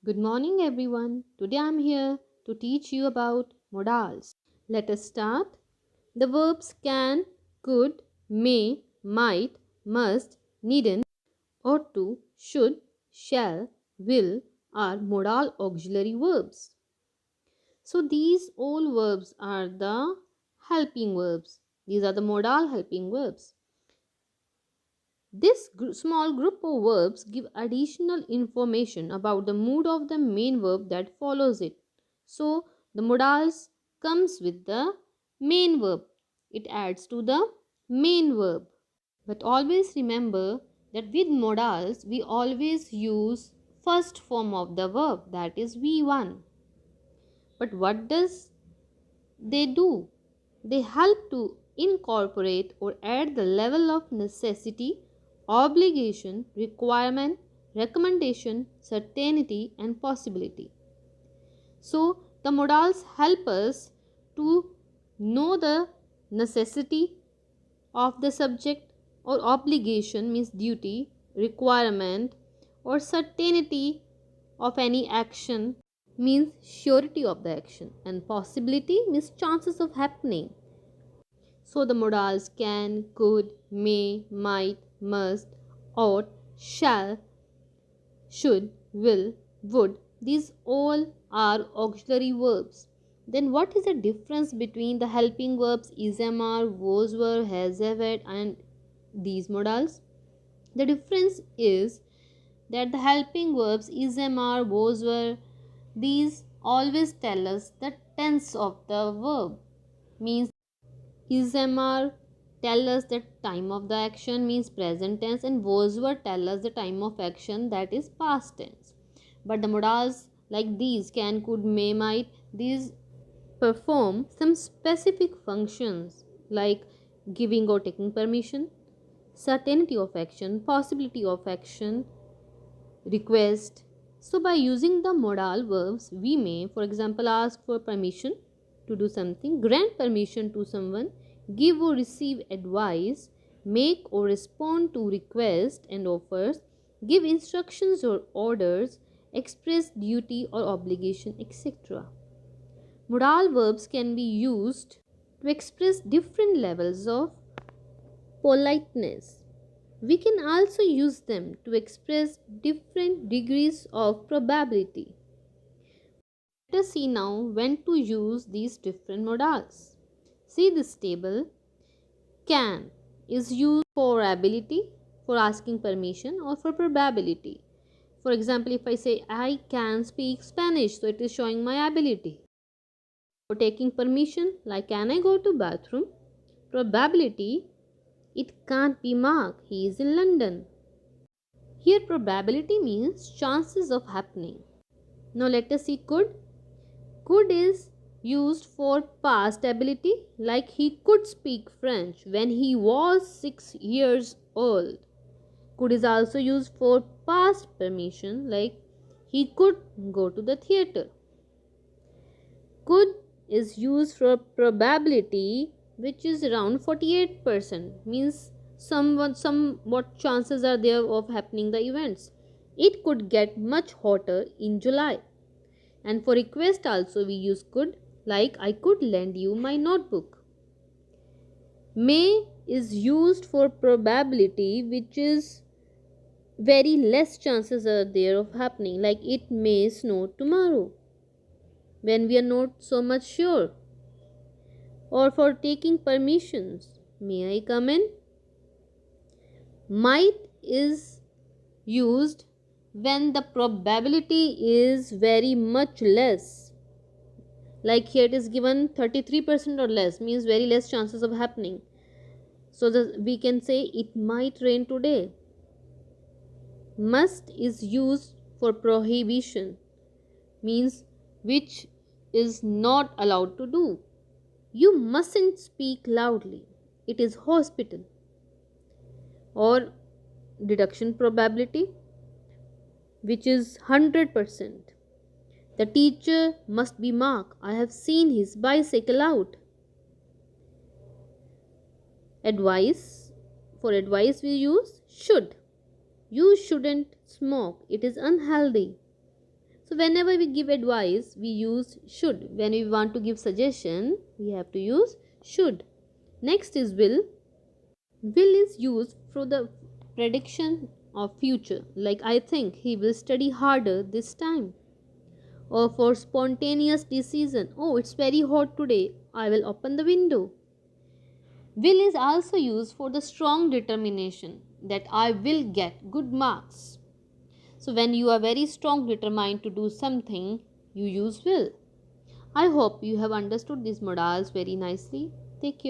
Good morning, everyone. Today I'm here to teach you about modals. Let us start. The verbs can, could, may, might, must, needn't, ought to, should, shall, will are modal auxiliary verbs. So these all verbs are the helping verbs. These are the modal helping verbs. This small group of verbs give additional information about the mood of the main verb that follows it. So the modals comes with the main verb. It adds to the main verb. But always remember that with modals we always use first form of the verb, that is V1. But what does they do? They help to incorporate or add the level of necessity, obligation, requirement, recommendation, certainty, and possibility. So, the modals help us to know the necessity of the subject, or obligation means duty, requirement or certainty of any action means surety of the action, and possibility means chances of happening. So the modals can, could, may, might, must, ought, shall, should, will, would. These all are auxiliary verbs. Then what is the difference between the helping verbs is, are, was, were, has, have, had, and these modals? The difference is that the helping verbs is, are, was, were, these always tell us the tense of the verb. Means is, are tell us the time of the action means present tense, and was, were tell us the time of action, that is past tense. But the modals like these can, could, may, might, these perform some specific functions like giving or taking permission, certainty of action, possibility of action, request. So by using the modal verbs, we may, for example, ask for permission to do something, grant permission to someone, give or receive advice, make or respond to requests and offers, give instructions or orders, express duty or obligation, etc. Modal verbs can be used to express different levels of politeness. We can also use them to express different degrees of probability. Let us see now when to use these different modals. See this table. Can is used for ability, for asking permission, or for probability. For example, if I say I can speak Spanish, so it is showing my ability. For taking permission, like can I go to bathroom? Probability, it can't be Mark, he is in London. Here probability means chances of happening. Now let us see could. Could is used for past ability, like he could speak French when he was 6 years old. Could is also used for past permission, like he could go to the theater. Could is used for probability, which is around 48%, means somewhat chances are there of happening the events. It could get much hotter in July. And for request also we use could, like I could lend you my notebook. May is used for probability, which is very less chances are there of happening, like it may snow tomorrow when we are not so much sure. Or for taking permissions, may I come in? Might is used when the probability is very much less, like here it is given 33% or less, means very less chances of happening. So we can say it might rain today. Must is used for prohibition, means which is not allowed to do. You mustn't speak loudly, it is hospital. Or deduction probability, which is 100%. The teacher must be Mark, I have seen his bicycle out. Advice, for advice we use should. You shouldn't smoke, it is unhealthy. So whenever we give advice, we use should. When we want to give suggestion, we have to use should. Next is will. Will is used for the prediction of future. Like I think he will study harder this time. Or for spontaneous decision. Oh, it's very hot today. I will open the window. Will is also used for the strong determination that I will get good marks. So when you are very strong determined to do something, you use will. I hope you have understood these modals very nicely. Take care.